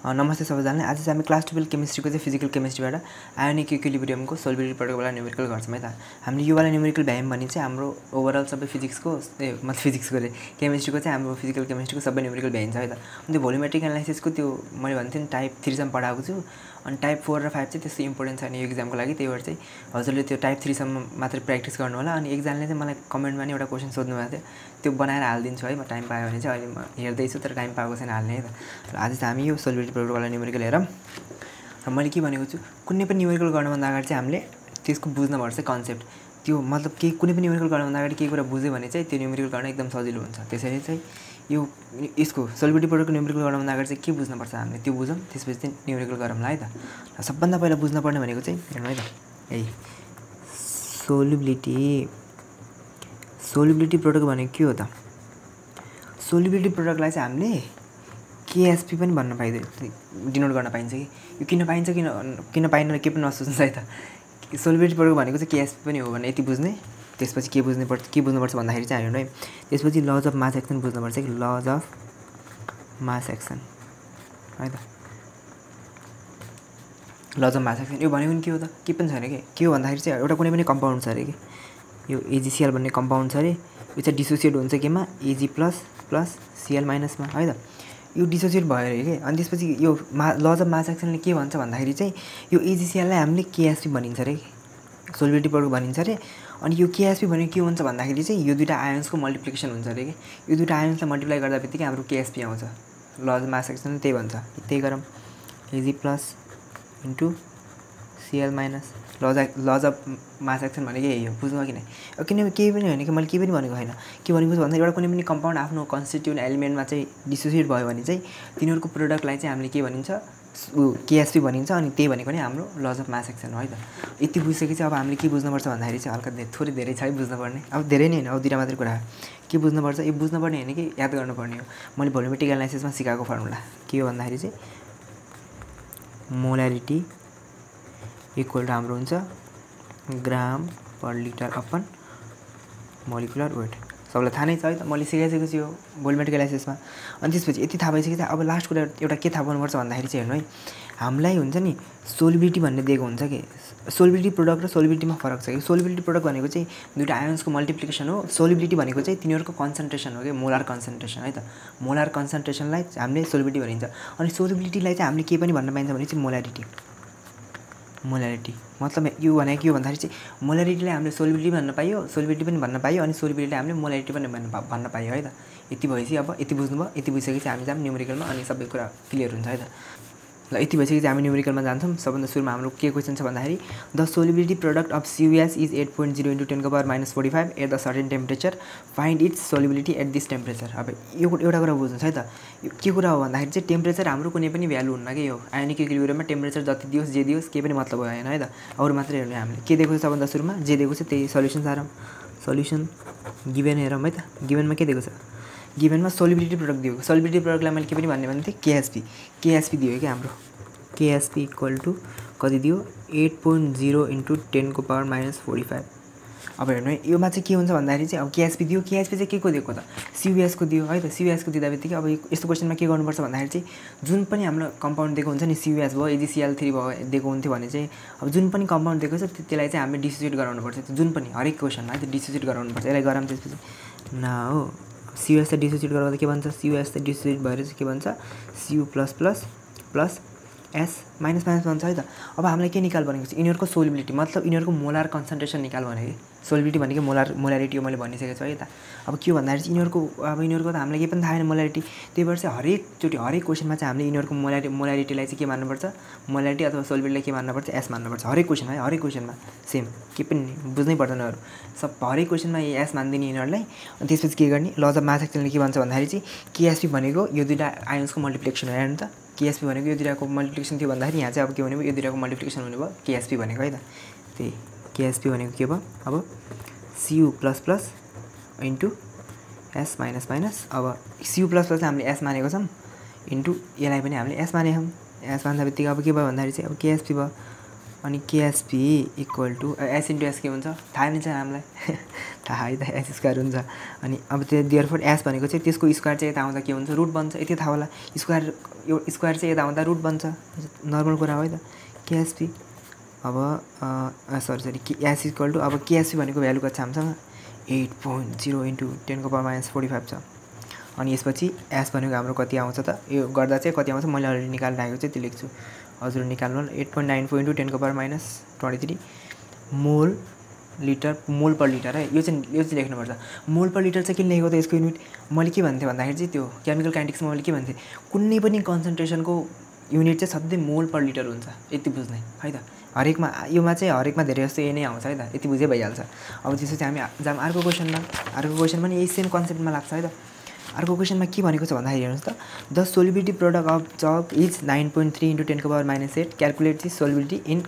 नमस्ते सबैजनालाई। आज चाहिँ हामी क्लास 12 केमिस्ट्रीको चाहिँ फिजिकल केमिस्ट्रीबाट आयोनिक इक्विलिब्रियमको सोल्युबिलिटी प्रोडक्टवाला न्युमेरिकल गर्छौँ है त। हामीले योवाला न्युमेरिकल भ्यायौँ भने चाहिँ हाम्रो ओभरअल सबै फिजिक्सको मतलब फिजिक्सको केमिस्ट्रीको चाहिँ हाम्रो फिजिकल केमिस्ट्रीको सबै न्युमेरिकल भ्याइन्छ है त। अनि त्यो भोल्युमेट्रिक एनालाइसिसको त्यो मैले भन्थेँ नि टाइप 3 सम्म पढाएको छु, अनि टाइप 4 र 5 चाहिँ त्यस्तो इम्पोर्टेन्ट छैन यो एक्जामको लागि। त्यही भएर चाहिँ हजुरले त्यो टाइप 3 सम्म मात्रै प्र्याक्टिस गर्नु होला। अनि एकजनाले चाहिँ मलाई कमेन्टमा नि एउटा क्वेसन सोध्नु भएको थियो, त्यो बनाएर हालिदिन्छु है म टाइम पायो भने चाहिँ। अहिले म हेर्दैछु तर टाइम पाएको छैन हाल्ने है त। र आज चाहिँ हामी यो सोल्युबिलिटी प्रोडक्टवाला न्युमेरिकल हेरौँ। र मैले के भनेको छु, कुनै पनि न्युमेरिकल गर्नुभन्दा अगाडि चाहिँ हामीले त्यसको बुझ्नुपर्छ कन्सेप्ट। त्यो मतलब केही कुनै पनि न्युमेरिकल गर्नुभन्दा अगाडि केही कुरा बुझ्यो भने चाहिँ त्यो न्युमेरिकल गर्न एकदम सजिलो हुन्छ। त्यसैले चाहिँ यो यसको सोल्युबिलिटी प्रोडक्टको न्युमेरिकल गर्नुभन्दा अगाडि चाहिँ के बुझ्नुपर्छ हामीले त्यो बुझौँ, त्यसपछि चाहिँ न्युमेरिकल गरौँला है त। र सबभन्दा पहिला बुझ्नुपर्ने भनेको चाहिँ हेर्नु है त, सोल्युबिलिटी प्रोडक्ट भनेको के हो त? सोल्युबिलिटी प्रोडक्टलाई चाहिँ हामीले केएसपी पनि भन्न डिनोट गर्न पाइन्छ कि। यो किन पाइन्छ किन पाइन्न के पनि नसोच्नु है त। सोल्युबिलिटी प्रोडक्ट भनेको चाहिँ केएसपी पनि हो भने यति बुझ्ने। त्यसपछि के बुझ्नुपर्छ भन्दाखेरि चाहिँ हेर्नु है, त्यसपछि लज अफ मास एक्सन बुझ्नुपर्छ कि लज अफ मास एक्सन है त। लज अफ मास एक्सन यो भनेको के हो त? के पनि छैन के हो भन्दाखेरि चाहिँ एउटा कुनै पनि कम्पाउन्ड छ अरे कि, यो एजीसीएल भन्ने कम्पाउन्ड छ अरे। यो चाहिँ डिसोसिएट हुन्छ केमा, एजी प्लस सिएल माइनसमा है त। यो डिसोसिएट भयो अरे कि। अनि त्यसपछि यो लज अफ मास एक्सनले के भन्छ भन्दाखेरि चाहिँ यो एजीसीएललाई हामीले केएसपी भनिन्छ अरे, सोल्युबिलिटी प्रोडक्ट भनिन्छ अरे। अनि यो केएसपी भनेको के हुन्छ भन्दाखेरि चाहिँ यो दुईवटा आयन्सको मल्टिप्लिकेसन हुन्छ अरे कि। यो दुईवटा आयन्सलाई मल्टिप्लाई गर्दा बित्तिकै हाम्रो केएसपी आउँछ। लज अफ मास एक्सनले त्यही भन्छ। त्यही गरौँ, AG plus into CL minus. Law of mass action भनेको यही हो, बुझ्नु कि नै? किनभने केही पनि होइन कि, मैले केही पनि भनेको होइन। के भनेको छु भन्दा एउटा कुनै पनि कम्पाउन्ड आफ्नो कन्स्टिट्युएन्ट एलिमेन्टमा चाहिँ डिसोसिएट भयो भने चाहिँ तिनीहरूको प्रोडक्टलाई चाहिँ हामीले के भनिन्छ, केएसपी भनिन्छ। अनि त्यही भनेको नै हाम्रो लज अफ मास एक्सन हो है त। यति बुझिसकेपछि अब हामीले के बुझ्नुपर्छ भन्दाखेरि चाहिँ हल्का थोरै धेरै छ है बुझ्नुपर्ने। अब धेरै नै होइन, अब दुईवटा मात्रै कुरा के बुझ्नुपर्छ। यो बुझ्नुपर्ने होइन कि याद गर्नुपर्ने हो। मैले भोल्युमेट्रिक एनालाइसिसमा सिकाएको फर्मुला के हो भन्दाखेरि चाहिँ मोलारिटी इक्वल टु हाम्रो हुन्छ gram per litre upon molecular weight. सबैलाई थाहा नै छ है त, मैले सिकाइसकेको छु यो भोल्युमेट्रिक एनालाइसिसमा। अनि त्यसपछि यति थाहा भइसकेपछि अब लास्ट कुरा एउटा के थाहा पाउनुपर्छ भन्दाखेरि चाहिँ हेर्नु है, हामीलाई हुन्छ नि सोल्युबिलिटी भन्ने दिएको हुन्छ कि। सोल्युबिलिटी प्रोडक्ट र सोल्युबिलिटीमा फरक छ कि। सोल्युबिलिटी प्रोडक्ट भनेको चाहिँ दुईवटा आयन्सको मल्टिप्लिकेसन हो। सोल्युबिलिटी भनेको चाहिँ तिनीहरूको कन्सन्ट्रेसन हो कि, मोलार कन्सन्ट्रेसन है त। मोलार कन्सन्ट्रेसनलाई हामीले सोल्युबिलिटी भनिन्छ। अनि सोल्युबिलिटीलाई चाहिँ हामीले के पनि भन्न पाइन्छ भने चाहिँ मोलारिटी मतलब यो भनेको के हो भन्दाखेरि चाहिँ मोलारिटीलाई हामीले सोल्युबिलिटी भन्न पाइयो, सोल्युबिलिटी पनि भन्न पाइयो, अनि सोल्युबिलिटीलाई हामीले मोलारिटी पनि भन्न पाइयो है त। यति भएपछि अब यति बुझ्नुभयो। यति बुझिसकेपछि हामी जाऊँ न्युमेरिकलमा, अनि सबै कुरा क्लियर हुन्छ है त। ल यति भइसकेपछि हामी न्युमेरिकलमा जान्छौँ। सबभन्दा सुरुमा हाम्रो के क्वेसन छ भन्दाखेरि the solubility product of CuS is 8.0 × 10⁻⁻45 at the certain temperature, find its solubility at this temperature. अब यो एउटा कुरा बुझ्नुहोस् है त, यो के कुरा हो भन्दाखेरि चाहिँ टेम्परेचर हाम्रो कुनै पनि भ्यालु हुन्न कि। यो आयोनिक इक्विलिब्रियममा टेम्परेचर जति दियोस् जे दियोस् केही पनि मतलब भएन है त। अरू मात्रै हेर्ने हामीले के दिएको छ सबभन्दा सुरुमा, जे दिएको छ त्यही सल्युसन सारौँ। सल्युसन गिभन हेरौँ है त। गिभनमा के दिएको छ, गिभनमा सोल्युबिलिटी प्रोडक्ट दिएको। सोल्युबिलिटी प्रोडक्टलाई मैले के पनि भन्ने थिएँ, केएसपी दियो कि हाम्रो। केएसपी इक्वल टु कति दियो, 8.0 × 10⁻⁻45। अब हेर्नु है, योमा चाहिँ के हुन्छ भन्दाखेरि चाहिँ अब केएसपी दियो। केएसपी चाहिँ के को दिएको त, CuS को दियो है त। CuS को दिँदा बित्तिकै अब यस्तो क्वेसनमा के गर्नुपर्छ भन्दाखेरि चाहिँ जुन पनि हाम्रो कम्पाउन्ड दिएको हुन्छ नि, CuS भयो, AgCl3 भयो दिएको हुन्थ्यो भने चाहिँ अब जुन पनि कम्पाउन्ड दिएको छ त्यसलाई चाहिँ हामीले डिसोसिएट गराउनुपर्छ। जुन पनि हरेक क्वेसनमा है त डिसोसिएट गराउनुपर्छ। यसलाई गराउँ त्यसपछि न हो, CuS त डिसोसिएट गराउँदा के भन्छ, CuS त डिसोसिएट भएर चाहिँ के भन्छ, Cu++ S माइनस भन्छ है त। अब हामीलाई के निकाल भनेको छ, यिनीहरूको सोल्युबिलिटी मतलब यिनीहरूको मोलार कन्सन्ट्रेसन निकाल भनेको। सोल्युबिलिटी भनेको मोलारिटी हो, मैले भनिसकेको छु है त। अब के हो भन्दाखेरि चाहिँ यिनीहरूको त हामीलाई केही पनि थाहा छैन मोलारिटी। त्यही भएर चाहिँ हरेक क्वेसनमा चाहिँ हामीले यिनीहरूको मोलारिटीलाई चाहिँ के मान्नुपर्छ, मोलारिटी अथवा सोल्युबिलिटीलाई के मान्नुपर्छ, S मान्नुपर्छ। हरेक क्वेसन है, हरेक क्वेसनमा सेम, के पनि बुझ्नै पर्दैन अरू। सब हरेक क्वेसनमा S मानिदिने यिनीहरूलाई। अनि त्यसपछि के गर्ने, लज अफ मास एक्सनले के भन्छ भन्दाखेरि चाहिँ केएसपी भनेको यो दुईवटा आयन्सको मल्टिप्लिकेसन हो। हेर्नु त, केएसपी भनेको यो दुईवटाको मल्टिप्लिकेसन थियो भन्दाखेरि यहाँ चाहिँ अब के हुने भयो, यो दुईवटाको मल्टिप्लिकेसन हुने भयो केएसपी भनेको है त। त्यही केएसपी भनेको के भयो, अब Cu++ इन्टु S माइनस। अब Cu++ हामीले S मानेको छौँ इन्टु यसलाई पनि हामीले S मानेको छौँ। S मान्दा बित्तिकै अब के भयो भन्दाखेरि चाहिँ अब केएसपी भयो। अनि KSP equal to S into S के हुन्छ थाहा नै छ हामीलाई थाहा है त एस स्क्वायर हुन्छ। अनि अब त्यो देयरफोर एस भनेको चाहिँ त्यसको स्क्वायर चाहिँ यता आउँदा के हुन्छ रुट बन्छ, यति थाहा होला। स्क्वायर यो स्क्वायर चाहिँ यता आउँदा रुट बन्छ, नर्मल कुरा हो है त। केएसपी अब सरी एस इक्वल टु अब केएसपी भनेको भ्यालु कति छ हामीसँग 8.0 इन्टु 10⁻45 छ। अनि यसपछि एस भनेको हाम्रो कति आउँछ त, यो गर्दा चाहिँ कति आउँछ मैले अलरेडी निकालिरहेको चाहिँ त्यो लेख्छु, हजुर निकाल्नु होला। 8.94 इन्टु 10⁻23 मोल लिटर, मोल पर लिटर है, यो चाहिँ लेख्नुपर्छ। मोल पर लिटर चाहिँ किन लेखेको त यसको युनिट मैले के भन्थेँ भन्दाखेरि चाहिँ त्यो केमिकल काइनेटिक्समा मैले के भन्थेँ, कुनै पनि कन्सन्ट्रेसनको युनिट चाहिँ सधैँ मोल पर लिटर हुन्छ, यति बुझ्ने है त। हरेकमा योमा चाहिँ हरेकमा धेरै जस्तो यही नै आउँछ है त, यति बुझे भइहाल्छ। अब त्यसपछि हामी जाम अर्को क्वेसनमा नि यही सेम कन्सेप्टमा लाग्छ है त। अर्को क्वेसनमा के भनेको छ भन्दाखेरि हेर्नुहोस् त, the solubility product of chalk is 9.3 into 10⁻8 calculate the solubility in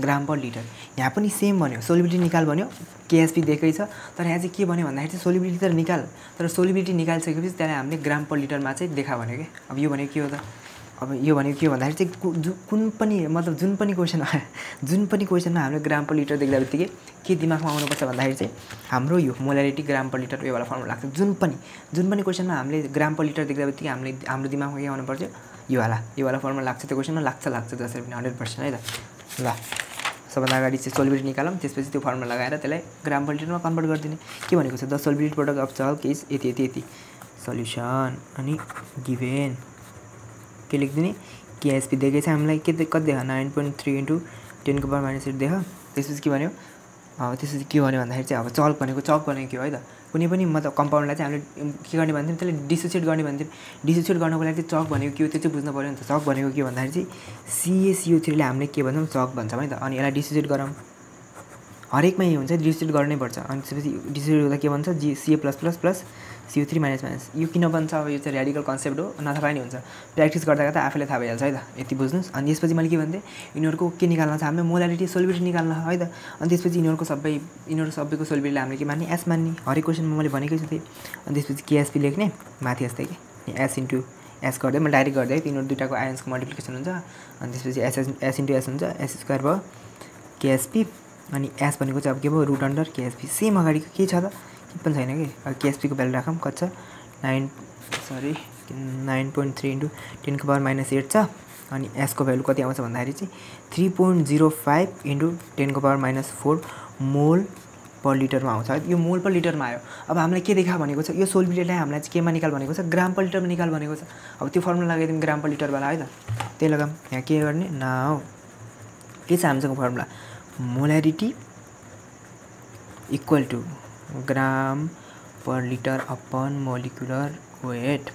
gram per litre. यहाँ पनि सेम भन्यो, सोलिबिलिटी निकाल भन्यो, केएसपी दिएकै छ। तर यहाँ चाहिँ के भन्यो भन्दाखेरि चाहिँ सोलिबिलिटी त निकाल, तर सोलिबिलिटी निकालिसकेपछि त्यसलाई हामीले ग्राम पर लिटरमा चाहिँ देखा भन्यो कि। अब यो भनेको के हो त, अब यो भनेको के हो भन्दाखेरि चाहिँ कुन पनि मतलब जुन पनि क्वेसनमा हामीले ग्राम पर लिटर देख्दा बित्तिकै के दिमागमा आउनुपर्छ भन्दाखेरि चाहिँ हाम्रो यो मोलारिटी ग्राम पर लिटर यो वाला फर्मुला लाग्छ। जुन पनि क्वेसनमा हामीले ग्राम पर लिटर देख्दा बित्तिकै हाम्रो दिमागमा के आउनुपर्छ, यो वाला फर्मुला लाग्छ त्यो क्वेसनमा, लाग्छ जसरी पनि 100% है त। ल सबभन्दा अगाडि चाहिँ सोलिबिलिटी निकालौँ, त्यसपछि त्यो फर्मुला लगाएर त्यसलाई ग्राम पर लिटरमा कन्भर्ट गरिदिने। के भनेको छ, the solubility product of chalk is यति सल्युसन अनि गिभेन के लेखिदिने, केएसपी दिएकै छ हामीलाई, के कति देखा 9.3 इन्टु 10⁻8 देखा। त्यसपछि के भन्यो, त्यसपछि के भन्यो भन्दाखेरि चाहिँ अब चक भनेको के हो है त, कुनै पनि मतलब कम्पाउन्डलाई चाहिँ हामीले के गर्ने भन्थ्यौँ, त्यसले डिसोसिएट गर्ने भन्थ्यौँ। डिसोसिएट गर्नको लागि चाहिँ चक भनेको के हो त्यो चाहिँ बुझ्नु पऱ्यो नि त। चक भनेको के हो भन्दाखेरि चाहिँ CaCO3ले हामीले के भन्छौँ चक भन्छौँ है त। अनि यसलाई डिसोसिएट गरौँ, हरेकमा यही हुन्छ, डिसोसिएट गर्नै पर्छ। अनि त्यसपछि डिसोसिएट गर्दा के भन्छ Ca++ CO3-। यो किन बन्छ, अब यो चाहिँ रेडिकल कन्सेप्ट हो, नथाहा पनि हुन्छ, प्र्याक्टिस गर्दा गर्दा आफैले थाहा भइहाल्छ है त, यति बुझ्नुहोस्। अनि यसपछि मैले के भन्थेँ, यिनीहरूको के निकाल्न छ हामीले, मोलारिटी सोलिबिलिटी निकाल्न है त। अनि त्यसपछि यिनीहरू सबैको सोलिबिलिटी हामीले के मान्ने, एस मान्ने, हरेक क्वेसनमा मैले भनेकै छु त्यही। अनि त्यसपछि केएसपी लेख्ने माथि यस्तै कि एस इन्टु एस गर्दै मैले डाइरेक्ट गर्दै यिनीहरू दुइटाको आयन्सको मल्टिप्लिकेसन हुन्छ। अनि त्यसपछि एस इन्टु एस हुन्छ, एस स्क्वायर भयो केएसपी। अनि एस भनेको चाहिँ अब के भयो रुट अन्डर केएसपी, सेम अगाडिको के छ त के पनि छैन कि। अब केएसपीको भ्यालु राखौँ कति छ 9.3 इन्टु 10⁻8 छ। अनि एसको भ्यालु कति आउँछ भन्दाखेरि चाहिँ 3.05 इन्टु 10⁻4 मोल पर लिटरमा आउँछ है। यो मोल पर लिटरमा आयो। अब हामीलाई के देखा भनेको छ, यो सोलिबिलिटीलाई हामीलाई चाहिँ केमा निकाल भनेको छ, ग्राम पर लिटरमा निकाल भनेको छ। अब त्यो फर्मुला लगाइदिउँ ग्राम पर लिटरवाला है त, त्यही लगाऊँ। यहाँ के गर्ने नाउ के छ हामीसँग formula, molarity equal to gram per litre upon molecular weight.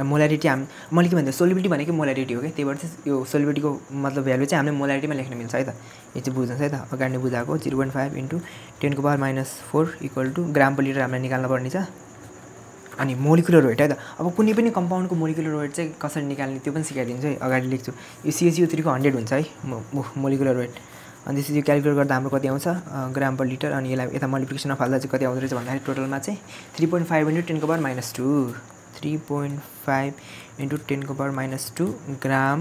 Molarity मैले के भन्दा सोलिबिलिटी भनेको मोलारिटी हो क्या, त्यही भएर चाहिँ यो सोलिबिलिटीको मतलब भ्यालु चाहिँ हामीले मोलारिटीमा लेख्न मिल्छ है त। यो चाहिँ बुझ्नुहोस् है त, अगाडि नै बुझाएको 0.5 into 10⁻4 equal to gram per litre हामीलाई निकाल्न पर्ने छ। अनि मोलिकुलर वेट है त, अब कुनै पनि कम्पाउन्डको मोलिकुलर वेट चाहिँ कसरी निकाल्ने त्यो पनि सिकाइदिन्छु है, अगाडि लेख्छु। यो CaCO3 को 100 हुन्छ है मोलिकुलर वेट। अनि त्यसपछि यो क्यालकुलेट गर्दा हाम्रो कति आउँछ ग्राम पर लिटर। अनि यसलाई यता मल्टिप्लिकेसनमा फाल्दा चाहिँ कति आउँदो रहेछ भन्दाखेरि टोटलमा चाहिँ 3.5 इन्टु 10⁻2 3.5 इन्टु 10⁻2 ग्राम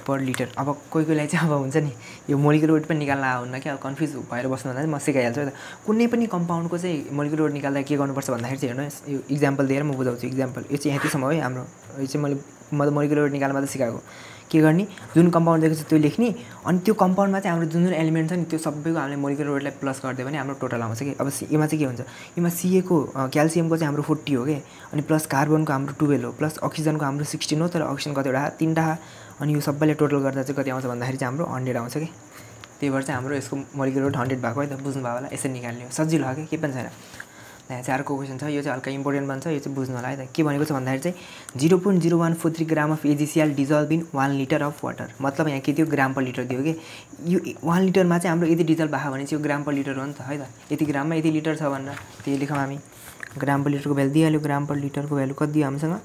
पर लिटर। अब कोहीलाई चाहिँ अब हुन्छ नि यो मोलिकुलर वेट पनि निकाल्न आउन्न क्या, कन्फ्युज भएर बस्नुभन्दा चाहिँ म सिकाइहाल्छु है त। कुनै पनि कम्पाउन्डको चाहिँ मोलिकुलर वेट निकाल्दा के गर्नुपर्छ भन्दाखेरि चाहिँ हेर्नुहोस्, यो इक्जाम्पल दिएर म बुझाउँछु। इक्जाम्पल यो चाहिँ यतिसम्म है हाम्रो, यो चाहिँ मैले मोलिकुलर वेट निकाल्न मात्रै सिकाएको। के गर्ने, जुन कम्पाउन्ड दिएको छ त्यो लेख्ने, अनि त्यो कम्पाउन्डमा चाहिँ हाम्रो जुन एलिमेन्ट छ नि त्यो सबैको हामीले मोलिकुलर वेटलाई प्लस गरिदियो भने हाम्रो टोटल आउँछ कि। अब यसमा चाहिँ के हुन्छ, यसमा CA को क्याल्सियमको चाहिँ हाम्रो 40 हो कि, अनि प्लस कार्बनको हाम्रो 12 हो, प्लस अक्सिजनको हाम्रो 16 हो। तर अक्सिजन कतिवटा 3टा, अनि यो सबैले टोटल गर्दा चाहिँ कति आउँछ भन्दाखेरि चाहिँ हाम्रो 100 आउँछ कि। त्यही भएर चाहिँ हाम्रो यसको मोलिकुलर वेट 100 भएको है त, बुझ्नुभयो होला। यसरी निकाल्ने हो, सजिलो हो कि, केही पनि छैन। यहाँ चाहिँ अर्को क्वेसन छ, यो चाहिँ हल्का इम्पोर्टेन्ट बन्छ, यो चाहिँ बुझ्नु होला है त। के भनेको छ भन्दाखेरि चाहिँ 0.0143 ग्राम of AgCl dissolve in 1 litre of water. मतलब यहाँ के थियो ग्राम पर लिटर दियो कि, यो 1 लिटरमा चाहिँ हाम्रो यदि डिजल्भ भयो भने चाहिँ यो ग्राम पर लिटर हो नि त है त। यति ग्राममा यति लिटर छ भनेर त्यही लेखौँ हामी। ग्राम पर लिटरको भ्यालु दिइहाल्यो, ग्राम पर लिटरको भ्यालु कति दियो हामीसँग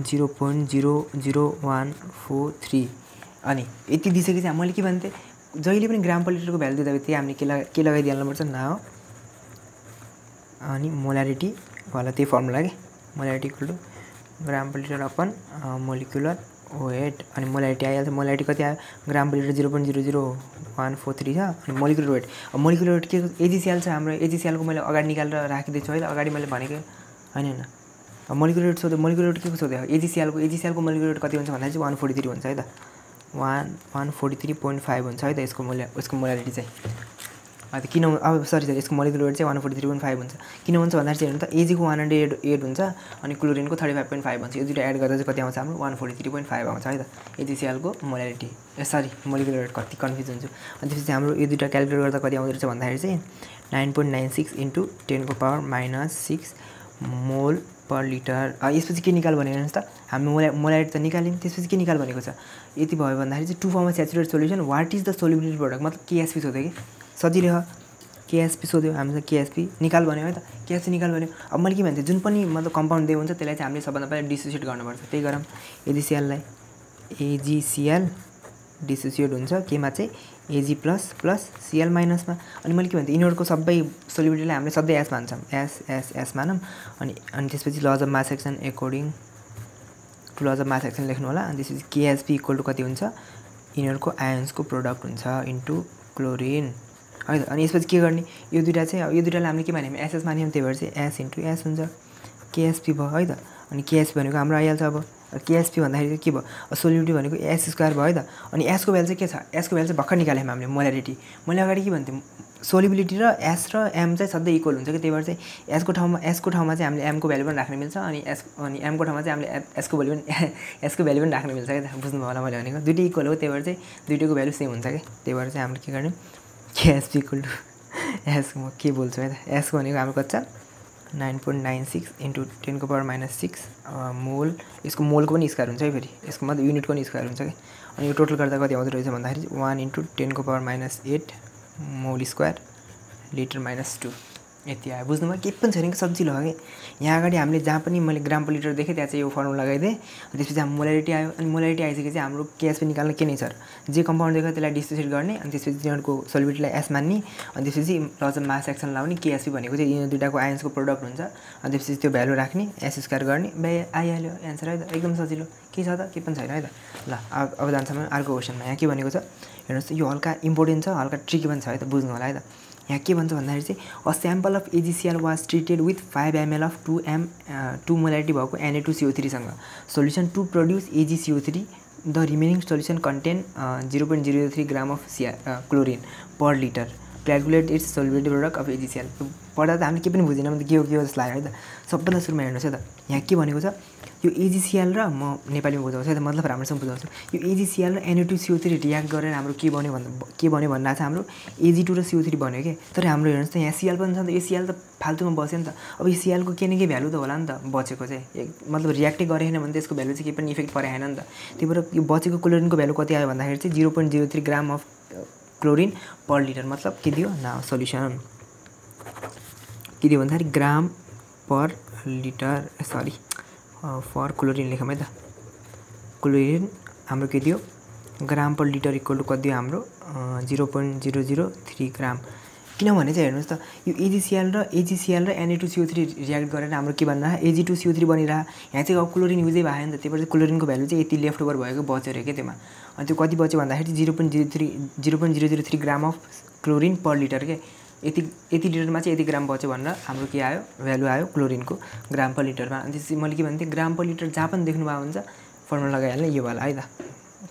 0.00143। अनि यति दिइसकेपछि मैले के भन्थेँ, जहिले पनि ग्राम पर लिटरको भ्यालु दिँदा बित्तिकै हामीले के लगाइदिहाल्नुपर्छ नाउ, अनि मोलारिटी वाला त्यही फर्मुला के, molarity equal to gram per litre upon molecular weight अनि मोलारिटी आइहाल्छ। मोलारिटी कति आयो ग्राम पर लिटर 0.00143 छ। अनि मोलिकुलर वेट, अब मोलिकुलर वेट के एजिसिएल छ हाम्रो। एजिसिएलको मैले अगाडि निकालेर राखिदिन्छु है त, अगाडि मैले भनेको हैन। अब मोलिकुलर वेट सोध्यो, मोलिकुलर वेट के को सोध्यो एजिसिएलको मोलिकुलर वेट कति हुन्छ भन्दा चाहिँ 143 हुन्छ है त। 143.5 हुन्छ है त यसको मोलारिटी चाहिँ। अब किन अब सरी यसको मोलिकुलर वेट चाहिँ 143.5 हुन्छ। किन हुन्छ भन्दा चाहिँ हेर्नु त एजीको 108 हुन्छ अनि क्लोरिनको 35.5 हुन्छ। यो दुईटा एड गर्दा चाहिँ कति आउँछ हाम्रो 143.5 आउँछ है त एजिसिएलको मोलारिटी। सरी मोलिकुलर वेट कति कन्फ्युज हुन्छु। अनि त्यसपछि हाम्रो यो दुईटा क्याल्कुलेट गर्दा कति आउँदो रहेछ भन्दाखेरि चाहिँ 9.96 × 10⁻⁻6 मोल पर लिटर। यसपछि के निकाल भनेको हेर्नुहोस् त, हामी मोलारिटी त निकाल्यौँ, त्यसपछि के निकाल भनेको छ यति भयो भन्दाखेरि चाहिँ 2 फर्ममा saturated solution what is the solubility product, मतलब केएसपी सोध्यो कि सजिलै हो। केएसपी सोध्यो हामीलाई, केएसपी निकाल भन्यो है त, केएसपी निकाल भन्यो। अब मैले के भन्थेँ जुन पनि मतलब कम्पाउन्ड दिएको हुन्छ त्यसलाई चाहिँ हामीले सबभन्दा पहिला डिसोसिएट गर्नुपर्छ। त्यही गरौँ एजिसिएललाई, एजिसिएल डिसोसिएट हुन्छ केमा चाहिँ एजी प्लस सिएल माइनसमा। अनि मैले के भन्थेँ यिनीहरूको सबै सोल्युबिलिटीलाई हामीले सधैँ एस मान्छौँ, एस मानौँ। अनि त्यसपछि laws of mass action according to laws of mass action लेख्नु होला। अनि त्यसपछि केएसपी इक्वल टु कति हुन्छ यिनीहरूको आयन्सको प्रोडक्ट हुन्छ इन्टु क्लोरिन है त। अनि यसपछि के गर्ने यो दुईटा चाहिँ यो दुईटालाई हामीले के मान्यौँ एसएस मान्यौँ, त्यही भएर चाहिँ एस इन्टु एस हुन्छ केएसपी भयो है त। अनि केएसपी भनेको हाम्रो आइहाल्छ। अब केएसपी भन्दाखेरि के भयो सोल्युबिलिटी भनेको एस स्क्वायर भयो है त। अनि एसको भ्यालु चाहिँ के छ, एसको भ्यालु चाहिँ भर्खर निकाल्यौँ हामीले मोलारिटी। मैले अगाडि के भन्थेँ सोल्युबिलिटी र एस र एम चाहिँ सधैँ इक्वल हुन्छ कि, त्यही भएर चाहिँ एसको ठाउँमा चाहिँ हामीले एमको भ्यालु पनि राख्न मिल्छ अनि एमको ठाउँमा चाहिँ हामीले एसको भ्यालु पनि राख्न मिल्छ है त। बुझ्नुभयो होला मैले भनेको, दुइटै इक्वल हो त्यही भएर चाहिँ दुइटैको भ्यालु सेम हुन्छ कि, त्यही भएर चाहिँ हामीले के गर्ने केएसपी इक्वल टु एस। म के बोल्छु है त, एसको भनेको हाम्रो कति छ 9.96 × 10⁻⁻6 मोल। यसको मोलको पनि स्क्वायर हुन्छ है, फेरि यसको मतलब युनिटको पनि स्क्वायर हुन्छ कि। अनि यो टोटल गर्दा कति आउँदो रहेछ भन्दाखेरि 1 × 10⁻⁸ मोल स्क्वायर लिटर -2 यति आयो। बुझ्नुभयो, केही पनि छैन कि सजिलो हो कि। यहाँ अगाडि हामीले जहाँ पनि मैले ग्राम पर लिटर देखेँ त्यहाँ चाहिँ यो फर्मुला लगाइदिएँ। अनि त्यसपछि हाम्रो मोलारिटी आयो। अनि मोलारिटी आइसकेपछि हाम्रो केएसपी निकाल्न के नै छ, जे कम्पाउन्ड देख्यो त्यसलाई डिसोसिएट गर्ने अनि त्यसपछि तिनीहरूको सोल्युबिलिटीलाई एस मान्ने अनि त्यसपछि लज अफ मास एक्सन लाउने। केएसपी भनेको चाहिँ यिनीहरू दुईटाको आयन्सको प्रोडक्ट हुन्छ। अनि त्यसपछि त्यो भ्यालु राख्ने एस स्क्वायर गर्ने, भ्याइ आइहाल्यो एन्सर है त, एकदम सजिलो। के छ त, केही पनि छैन है त। ल अब जान्छौँ अर्को क्वेसनमा। यहाँ के भनेको छ हेर्नुहोस्, यो हल्का इम्पोर्टेन्ट छ, हल्का ट्रिकी पनि छ है त, बुझ्नु होला है त। यहाँ के भन्छ भन्दाखेरि चाहिँ a sample of AGCL was treated with 5 ml of 2 molarity भएको Na2CO3 सँग सोल्युसन टु प्रोड्युस एजिसिओ3 the remaining solution contain 0.03 gram of chlorine per litre calculate its solubility product of AGCL. पढ्दा त हामीले के पनि बुझेनौँ, के हो जस्तो लाग्यो है त। सबभन्दा सुरुमा हेर्नुहोस् है त, यहाँ के भनेको छ यो एजिसिएल र म नेपालीमा बुझाउँछु है त, मतलब राम्रोसँग बुझाउँछु। यो एजिसिएल र Na2CO3 रियाक्ट गरेर हाम्रो के बन्यो भन्दा चाहिँ हाम्रो Ag2 र CO3 बन्यो कि। तर हाम्रो हेर्नुहोस् त यहाँ सिएल पनि छ नि त, यो सिएल त फाल्तुमा बस्यो नि त। अब यो सिएलको के न के भ्यालु त होला नि त बचेको चाहिँ, मतलब रियाक्टै गरेन भने त यसको भ्यालु चाहिँ केही पनि इफेक्ट परेन नि त। त्यही भएर यो बचेको क्लोरिनको भ्यालु कति आयो भन्दाखेरि चाहिँ 0.03 gram of chlorine per litre, मतलब के दियो न सोल्युसन के दियो भन्दाखेरि gram per litre, sorry for chlorine लेखौँ है त। क्लोरिन हाम्रो के दियो gram per litre equal to कति दियो हाम्रो 0.003 ग्राम। किनभने चाहिँ हेर्नुहोस् त यो एजिसिएल र Na2CO3 रियाक्ट गरेर हाम्रो के बनिरह Ag2CO3 बनिरह। यहाँ चाहिँ अब क्लोरिन युजै भएन नि त, त्यही भएर क्लोरिनको भ्यालु चाहिँ यति लेफ्ट ओभर भएको बच्यो अरे के त्यसमा। अनि त्यो कति बच्यो भन्दाखेरि 0.003 ग्राम अफ क्लोरिन पर लिटर के। यति लिटरमा चाहिँ यति ग्राम बच्यो भनेर हाम्रो के आयो भ्यालु आयो क्लोरिनको ग्राम पर लिटरमा। अनि त्यसपछि मैले के भन्थेँ ग्राम पर लिटर जहाँ पनि देख्नुभएको हुन्छ फर्मुला लगाइहाल्ने यो वाला है त,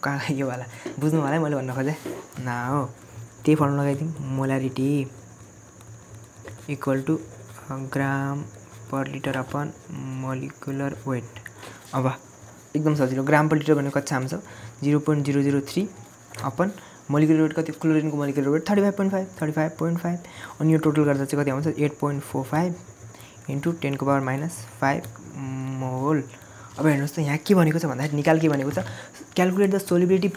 कहाँ यो वाला बुझ्नु होला है मैले भन्न खोजेँ न हो। त्यही फर्मुला लगाइदिउँ, molarity equal to gram per litre upon molecular weight. अब एकदम सजिलो, ग्राम पर लिटर भनेको कति छ हाम्रो 0.003 अपन मोलिकुलर वेट कति क्लोरिनको मोलिकुलर वेट 35.5। अनि यो टोटल गर्दा चाहिँ कति आउँछ 8.45 × 10⁻⁻5 मोल। अब हेर्नुहोस् त यहाँ के भनेको छ भन्दाखेरि निकाल के भनेको छ calculate the solubility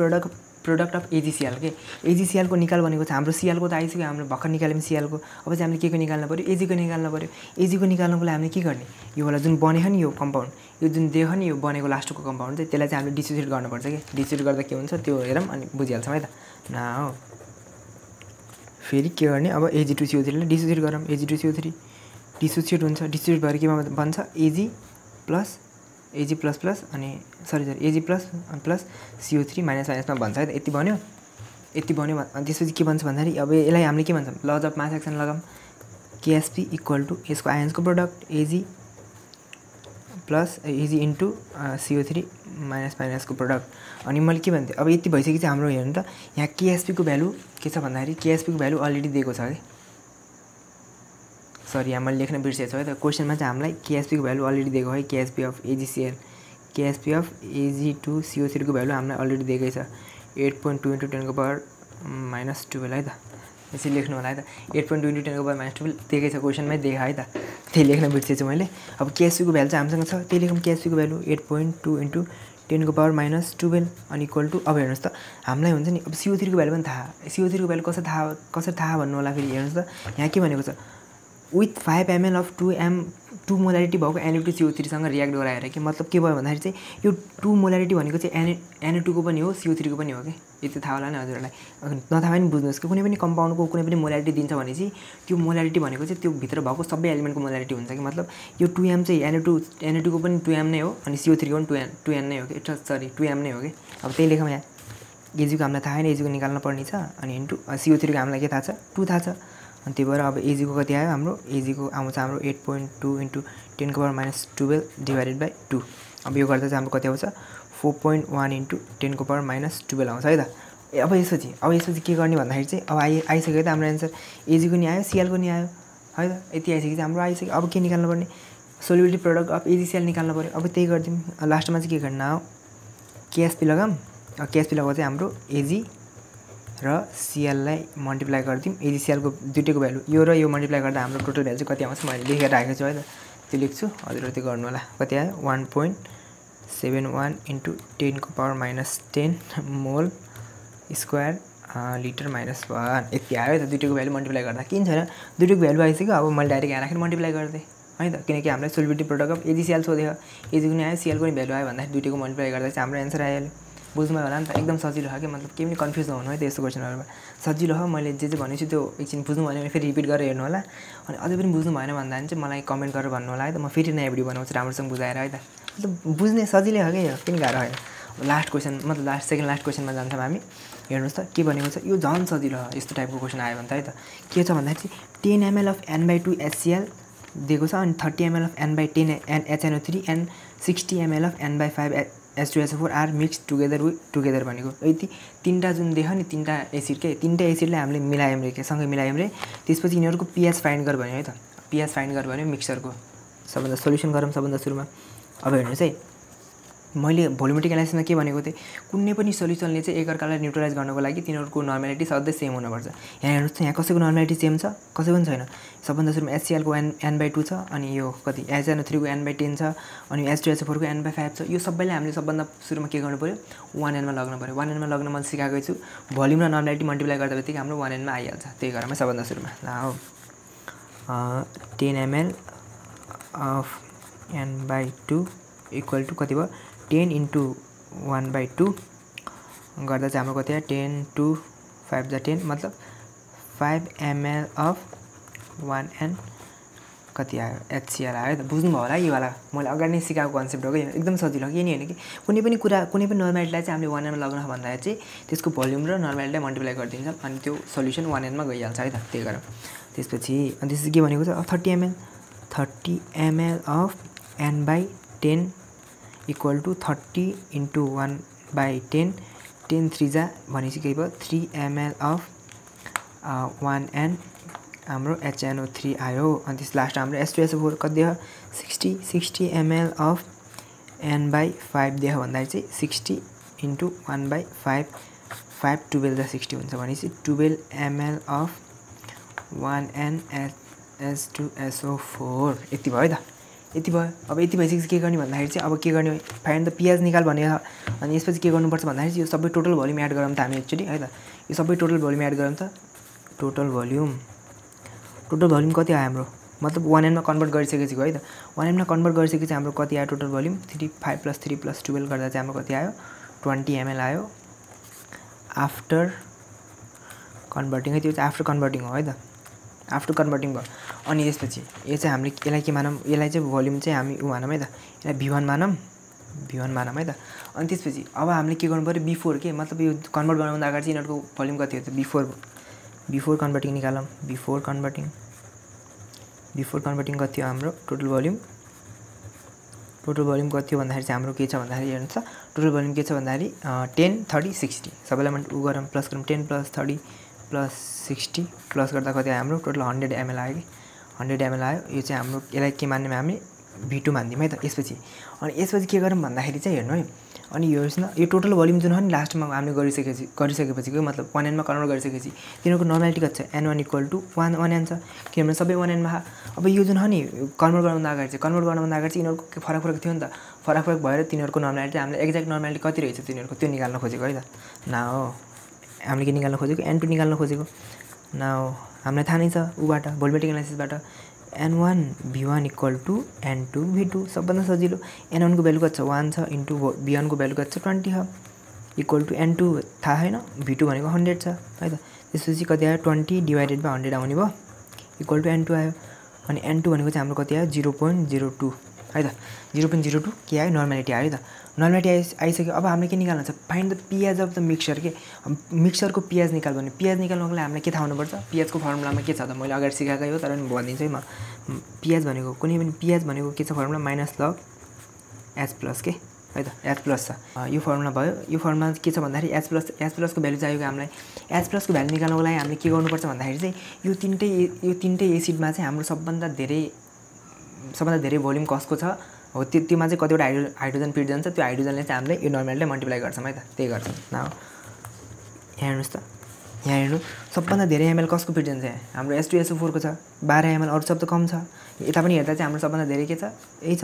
product of AGCL के। एजिसिएलको निकाल भनेको छ हाम्रो सिएलको त आइसक्यो, हाम्रो भर्खर निकाल्यौँ सिएलको। अब चाहिँ हामीले के को निकाल्नु पऱ्यो एजीको निकाल्नु पऱ्यो। एजीको निकाल्नुको लागि हामीले के गर्ने यो वाला जुन बनेको नि यो कम्पाउन्ड, यो जुन देख्यो नि यो बनेको लास्टको कम्पाउन्ड चाहिँ त्यसलाई चाहिँ हामीले डिसोसिएट गर्नुपर्छ कि। डिसोसिएट गर्दा के हुन्छ त्यो हेरौँ अनि बुझिहाल्छौँ है त न हो। फेरि के गर्ने अब Ag2CO3 लाई डिसोसिएट गरौँ, Ag2CO3 डिसोसिएट हुन्छ, डिसोसिएट भएर केमा बन्छ Ag प्लस Ag प्लस अनि सरी Ag प्लस CO3 माइनसमा भन्छ है त। यति बन्यो अनि त्यसपछि के भन्छ भन्दाखेरि अब यसलाई हामीले के भन्छौँ लज अफ मास एक्सन लगाऊँ KSP इक्वल टु यसको आयन्सको product Ag plus Ag into CO3 माइनसको प्रोडक्ट। अनि मैले के भन्थेँ अब यति भइसकेपछि हाम्रो हेर्नु त यहाँ KSP को भ्यालु के छ भन्दाखेरि KSP को भ्यालु अलरेडी दिएको छ है। सरी यहाँ मैले लेख्न बिर्सेछु है त। क्वेसनमा चाहिँ हामीलाई KSP को भ्यालु अलरेडी दिएको है। KSP of AgCl KSP of Ag2CO3 को भ्यालु हामीलाई अलरेडी दिएकै छ 8.2 × 10⁻⁻12 है त। यसरी लेख्नु होला है त। 8.2 × 10⁻⁻12 दिएकै छ क्वेसनमै देखा है त। त्यही लेख्न बिर्सेछु मैले। अब KSP को भ्यालु चाहिँ हामीसँग छ त्यही लेखौँ KSP को भ्यालु 8.2 × 10⁻⁻12 अनि इक्वल टु अब हेर्नुहोस् त हामीलाई हुन्छ नि अब CO3 को भ्यालु पनि थाहा। CO3 को भ्यालु कसरी थाहा भन्नु होला फेरि हेर्नुहोस् त यहाँ के भनेको छ विथ 5 ml अफ 2 मोलारिटी भएको Na2CO3 सँग रियाक्ट गराएर के मतलब के भयो भन्दाखेरि चाहिँ यो 2 मोलारिटी भनेको चाहिँ Na2 को पनि हो CO3 को पनि हो कि यति थाहा होला नि हजुरहरूलाई। नथाहा पनि बुझ्नुहोस् कि कुनै पनि कम्पाउन्डको कुनै पनि मोलारिटी दिन्छ भने चाहिँ त्यो मोलारिटी भनेको चाहिँ त्यो भित्र भएको सबै एलिमेन्टको मोलारिटी हुन्छ कि मतलब यो 2m चाहिँ Na2 को पनि 2m नै हो अनि CO3 को पनि 2n नै हो कि सरी 2m नै हो कि। अब त्यही लेखौँ यहाँ Ag को हामीलाई थाहा छैन Ag को निकाल्न पर्ने छ अनि इन्टु CO3 को हामीलाई के थाहा छ 2 थाहा छ अनि त्यही भएर अब Ag को कति आयो हाम्रो Ag को आउँछ हाम्रो 8.2 × 10⁻12 डिभाइडेड बाई 2। अब यो गर्दा चाहिँ हाम्रो कति आउँछ 4.1 × 10⁻12 आउँछ है त। अब यसपछि के गर्ने भन्दाखेरि चाहिँ अब आइसक्यो त हाम्रो एन्सर Ag को नि आयो Cl को नि आयो है त। यति आइसकेपछि हाम्रो आइसक्यो। अब के निकाल्नु पर्ने सोल्युबिलिटी प्रोडक्ट अफ AgCl निकाल्नु पर्यो। अब त्यही गरिदिउँ लास्टमा चाहिँ के गर्न हो KSP लगाऊँ। KSP लगाउँदा चाहिँ हाम्रो Ag र Cl लाई मल्टिप्लाई गरिदिउँ AgCl को दुईटैको भ्यालु यो र यो मल्टिप्लाई गर्दा हाम्रो टोटल भ्यालु चाहिँ कति आउँछ मैले लेखेर राखेको छु है त। त्यो लेख्छु हजुरहरू त्यो गर्नु होला। कति आयो 1.71 × 10⁻10 मोल स्क्वायर लिटर -1 यति आयो है त। दुईटैको भ्यालु मल्टिप्लाई गर्दा किन छैन दुईटैको भ्यालु आइसक्यो। अब मैले डाइरेक्ट यहाँ राखेर मल्टिप्लाई गर्दै है त किनकि हामीलाई सोल्युबिलिटी प्रोडक्ट अफ AgCl सोध्यो Ag को नि आयो Cl को नि भ्यालु आयो भन्दाखेरि दुईटैको मल्टिप्लाई गर्दा चाहिँ हाम्रो एन्सर आइहाल्यो। बुझ्नुभयो होला नि त एकदम सजिलो हो कि मतलब केही पनि कन्फ्युज नहुनु है त यस्तो क्वेसनहरुमा सजिलो हो। मैले जे भनेछु त्यो एकछिन बुझ्नु भएन भने फेरि रिपिट गरेर हेर्नु होला अनि अझै पनि बुझ्नु भएन भन्दा चाहिँ मलाई कमेन्ट गरेर भन्नु होला है त। म फेरि नयाँ भिडियो बनाउँछु राम्रोसँग बुझाएर है त। मतलब बुझ्ने सजिलै हो कि यो किन गाह्रो होइन। लास्ट क्वेसन मतलब सेकेन्ड लास्ट क्वेसनमा जान्छौँ हामी। हेर्नुहोस् त के भनेको छ यो झन् सजिलो हो यस्तो टाइपको क्वेसन आयो भने त है त। के छ भन्दाखेरि चाहिँ 10 ml अफ n/2 HCl दिएको छ अनि 30 ml of n/10 HNO3 and 60 ml of n/5 H2SO4 are mix together भनेको यति तीनटा जुन देख नि तीनटा एसिड के तीनटा एसिडलाई हामीले मिलायौँ रे के सँगै मिलायौँ रे त्यसपछि यिनीहरुको pH फाइन्ड गर भन्यो है त। pH फाइन्ड गर भन्यो मिक्सचरको सबभन्दा सोलुसन गरौँ सबभन्दा सुरुमा। अब हेर्नुस् है मैले भोल्युमेट्रिक एनालाइसिसमा के भनेको थिएँ कुनै पनि सोल्युसनले चाहिँ एकअर्कालाई न्युट्रलाइज गर्नको लागि तिनीहरुको नर्मालिटी सधैँ सेम हुनुपर्छ। यहाँ हेर्नुस् त यहाँ कसैको नर्मालिटी सेम छ कसैको पनि छैन। सबभन्दा सुरुमा HCl को n/2 छ अनि यो कति HNO3 को n/10 छ अनि H2SO4 को n/5 छ। यो सबैले हामीले सबभन्दा सुरुमा के गर्नु पर्यो 1n मा लग्नु पर्यो। 1n मा लग्न मैले सिकाएको छु भोल्युम र नर्मालिटी मल्टिप्लाई गर्दाबित्तिकै हाम्रो 1n मा आइहाल्छ। त्यही गरेर सबभन्दा सुरुमा ल हो 10 ml of n/2 equal to कति भयो 10 × 1/2 गर्दा चाहिँ हाम्रो कति आयो 10 × 5 = 10 मतलब 5 ml अफ 1n कति आयो HCl आयो त। बुझ्नुभयो होला यो वाला मैले अगाडि नै सिकाएको कन्सेप्ट हो कि एकदम सजिलो हो कि नि हैन कि कुनै पनि कुरा कुनै पनि नर्मालिटीलाई चाहिँ हामीले 1n मा लग्न भन्दा चाहिँ त्यसको भोल्युम र नर्मालिटीलाई मल्टिप्लाई गरिदिन्छ अनि त्यो सोलुसन 1n मा गइहाल्छ है त। त्यही गरेर त्यसपछि अनि त्यसपछि के भनेको छ 30 ml of n/10 equal to 30 × 1/10 10 3 जा भनेपछि के भयो 3 ml अफ 1n हाम्रो HNO3 आयो। अनि त्यस लास्ट हाम्रो H2SO4 कति दियो 60 ml अफ n/5 दियो भन्दाखेरि चाहिँ 60 × 1/5 5 12 जा 60 हुन्छ भनेपछि 12 ml अफ 1n H2SO4 यति भयो त। यति भयो। अब यति भइसकेपछि के गर्ने भन्दाखेरि चाहिँ अब के गर्ने फाइन्ड द pH निकाल भनेको अनि यसपछि के गर्नुपर्छ भन्दाखेरि चाहिँ यो सबै टोटल भोल्युम एड गरौँ त हामी एक्चुअली है त। यो सबै टोटल भोल्युम एड गरौँ त टोटल भोल्युम कति आयो हाम्रो मतलब 1n मा कन्भर्ट गरिसकेपछि है त। 1n मा कन्भर्ट गरिसकेपछि हाम्रो कति आयो टोटल भोल्युम 5 + 3 + 12 गर्दा चाहिँ हाम्रो कति आयो 20 ml आयो आफ्टर कन्भर्टिङ है। त्यो चाहिँ आफ्टर कन्भर्टिङ हो है त आफ्टर कन्भर्टिङ भयो। अनि त्यसपछि यो चाहिँ हामीले यसलाई के मानौँ यसलाई चाहिँ भोल्युम चाहिँ हामी मानौँ है त यसलाई V1 मानौँ v1 मानौँ है त। अनि त्यसपछि अब हामीले के गर्नु पर्यो b4 के मतलब यो कन्भर्ट गर्नुभन्दा अगाडि चाहिँ यिनीहरूको भोल्युम कति हो त b4 कन्भर्टिङ निकालौँ। b4 कन्भर्टिङ कति हो हाम्रो टोटल भोल्युम कति हो भन्दाखेरि चाहिँ हाम्रो के छ भन्दाखेरि हेर्नुहोस् त टोटल भोल्युम के छ भन्दाखेरि 10 30 60 सबैलाई उ गरौँ प्लस गरौँ 10 + 30 + 60 प्लस गर्दा कति आयो हाम्रो टोटल 100 ml आयो कि 100 ml आयो। यो चाहिँ हाम्रो यसलाई के मान्ने हामी v2 मान्दियौँ है त। यसपछि के गरौँ भन्दाखेरि चाहिँ हेर्नु है अनि यो हेर्नुहोस् न यो टोटल भोल्युम जुन हो नि लास्टमा हामीले गरिसकेपछि मतलब 1n मा कन्भर्ट गरिसकेपछि तिनीहरूको नर्मालिटी कति छ n1 = 1n छ किनभने सबै 1n मा। अब यो जुन हो नि कन्भर्ट गर्नुभन्दा अगाडि चाहिँ यिनीहरूको के फरक थियो नि त फरक भएर तिनीहरूको नर्मालिटी हामीले एक्ज्याक्ट नर्मालिटी कति रहेछ तिनीहरूको त्यो निकाल्न खोजेको है त। न हो हामीले के निकाल्न खोजेको n2 निकाल्न खोजेको न हो हामीलाई थाहा नै छ उबाट भोल्युमेट्रिक एनालाइसिसबाट n1 v1 = n2 v2 सबभन्दा सजिलो। n1 को भ्यालु कति छ 1 छ इन्टु v1 को भ्यालु कति छ 20 हो इक्वल टु n2 थाहा छैन v2 भनेको 100 छ है त। त्यसपछि कति आयो 20 / 100 आउने भयो इक्वल टु n2 आयो। अनि n2 भनेको चाहिँ हाम्रो कति आयो 0.02 है त। 0.02 के आयो नर्मालिटी आयो त। नर्मालिटी आइसक्यो। अब हामीले के निकाल्नु छ find the pH of the mixture के मिक्सचरको pH निकाल भने pH निकाल्नको लागि हामीले के थाहा हुनुपर्छ pH को फर्मुलामा के छ त मैले अगाडि सिकाएकै हो तर पनि भनिदिन्छु है म। pH भनेको कुनै पनि pH भनेको के छ फर्मुला -log H+ के है त H+ छ यो फर्मुला भयो। यो फर्मुला के छ भन्दाखेरि H+ को भ्यालु चाहिएको हामीलाई। H+ को भ्यालु निकाल्नको लागि हामीले के गर्नुपर्छ भन्दाखेरि चाहिँ यो तीनटै एसिडमा चाहिँ हाम्रो सबभन्दा धेरै भोल्युम कसको छ हो त्योमा चाहिँ कतिवटा हाइड्रोजन पिट जान्छ त्यो हाइड्रोजनले चाहिँ हामीले यो नर्मालिटीलाई मल्टिप्लाई गर्छौँ है त त्यही गर्छौँ। न यहाँ हेर्नुहोस् त यहाँ हेर्नु सबभन्दा धेरै ml कसको पिट जान्छ हाम्रो H2SO4 को छ 12 ml अरू सब त कम छ। यता पनि हेर्दा चाहिँ हाम्रो सबभन्दा धेरै के छ यही छ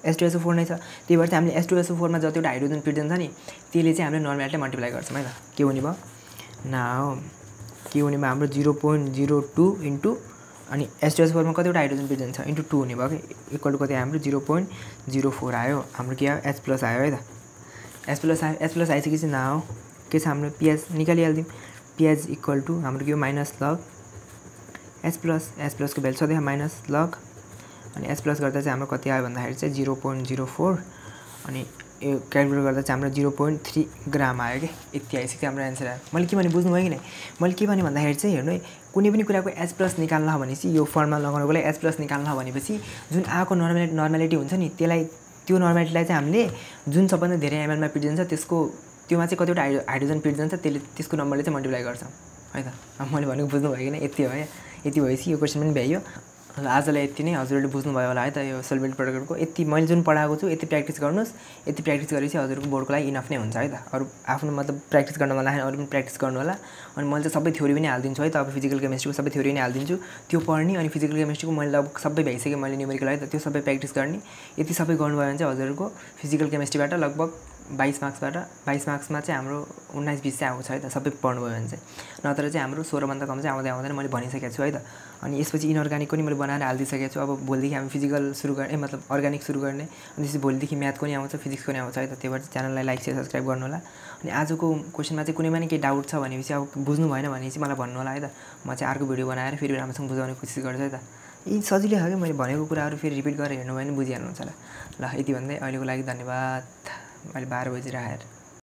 H2SO4 नै छ। त्यही भएर चाहिँ हामीले H2SO4 मा जतिवटा हाइड्रोजन पिट जान्छ नि त्यसले चाहिँ हामीले नर्मालिटीलाई मल्टिप्लाई गर्छौँ है त। के हुने भयो न हो के हुने भयो हाम्रो 0.02 इन्टु अनि H2SO4 मा कतिवटा हाइड्रोजन पिट जान्छ इन्टु 2 हुने भयो कि इक्वल टु कति हाम्रो 0.04 आयो हाम्रो के आयो H+ आयो है त। H+ आइसकेपछि न हो के छ हाम्रो pH निकालिहाल्दिउँ। pH इक्वल टु हाम्रो के हो -log H+ को भ्यालु सधैँ -log अनि H+ गर्दा चाहिँ हाम्रो कति आयो भन्दाखेरि चाहिँ 0.04 अनि यो क्यालकुलेट गर्दा चाहिँ हाम्रो 0.3 ग्राम आयो कि यति आइसक्यो हाम्रो एन्सर आयो। मैले के भने बुझ्नुभयो कि नै मैले के भने भन्दाखेरि चाहिँ हेर्नु है कुनै पनि कुराको H+ निकाल्न भनेपछि यो फर्मुला लगाउनको लागि H+ निकाल्न भनेपछि जुन आको नर्मालिटी हुन्छ नि त्यो नर्मालिटीलाई चाहिँ हामीले जुन सबभन्दा धेरै ml मा पिट जान्छ त्योमा चाहिँ कतिवटा हाइड्रोजन पिट जान्छ त्यसले त्यसको नम्बरले चाहिँ मल्टिप्लाई गर्छौँ है त। अब मैले भनेको बुझ्नुभयो कि नै यति हो है यति भएपछि यो क्वेसन पनि भ्याइयो। ल आजलाई यति नै हजुरहरूले बुझ्नुभयो होला है त यो सोल्भेन्ट प्रोडक्टको यति मैले जुन पढाएको छु यति प्र्याक्टिस गर्नुहोस्। यति प्र्याक्टिस गरेपछि हजुरको बोर्डको लागि इनफ नै हुन्छ है त। अरू आफ्नो मतलब प्र्याक्टिस गर्न मन लाग्यो अरू पनि प्र्याक्टिस गर्नु होला। अनि मैले चाहिँ सबै थ्योरी पनि हालिदिन्छु है त। अब फिजिकल केमिस्ट्रीको सबै थ्योरी नै हालिदिन्छु त्यो पढ्ने अनि फिजिकल केमिस्ट्रीको मैले लगभग सबै भइसक्यो मैले न्युमेरिकल है त त्यो सबै प्र्याक्टिस गर्ने। यति सबै गर्नुभयो भने चाहिँ हजुरको फिजिकल केमिस्ट्रीबाट लगभग 22 मार्क्समा चाहिँ हाम्रो 19-20 चाहिँ आउँछ है त सबै पढ्नुभयो भने चाहिँ। नत्र चाहिँ हाम्रो 16 भन्दा कम चाहिँ आउँदैन मैले भनिसकेको छु है त। अनि यसपछि इनअर्गानिकको नि मैले बनाएर हालिदिइसकेको छु। अब भोलिदेखि हामी फिजिकल सुरु गर्ने मतलब अर्गानिक सुरु गर्ने अनि त्यसपछि भोलिदेखि म्याथको नि आउँछ फिजिक्सको नि आउँछ है त। त्यही भएर च्यानललाई लाइक शेयर सब्सक्राइब गर्नु होला। अनि आजको क्वेसनमा चाहिँ कुनै पनि केही डाउट छ भनेपछि अब बुझ्नु भएन भने चाहिँ मलाई भन्नु होला है त। म चाहिँ अर्को भिडियो बनाएर फेरि राम्रोसँग बुझाउने कोसिस गर्छु है त। यी सजिलै हो कि मैले भनेको कुराहरू फेरि रिपिट गरेर हेर्नु भयो भने बुझिहाल्नुहुन्छ होला। ल यति भन्दै अहिलेको लागि धन्यवाद। अहिले 12 बजिरहेको